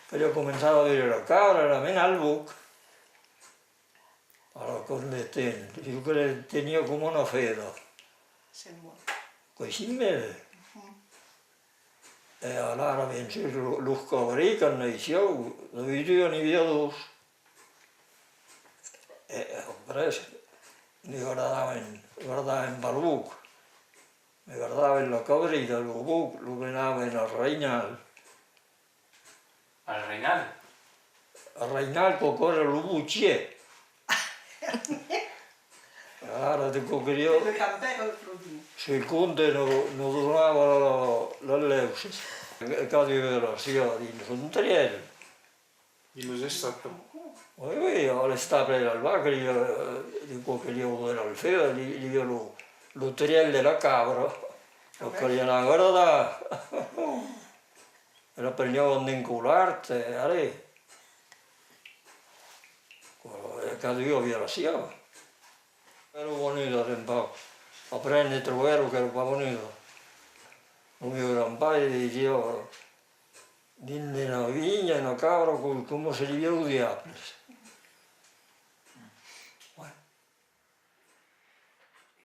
que yo comenzaba a ver la cabra, era mena al buc, allora con le ten, io che tenia come una feda, così me. E allora vince lo scoprì che noi siamo, lo vedo nei via dos. E ho preso, mi guardavo in balbuc, mi guardavo in la cabrita, lo buc, lo venavo in al Reinal. Al Reinal? Al Reinal con cosa lo bucce. Allora dico che io, se il conte non tornava la leuce, che cadeva sia in triello. Il museo è stato. Io le stapole al vaca, dico che gli ho dato il feo, gli lo triello della cabra, perché gli hanno guardato, e la prendevano in cularte, e lì, e cadeva via la sia. Ero venuto un po' a prendere il trovero che ero venuto. Non mi era un paio di diceva, in una vigna, in una cabra, come se li vedo di apri.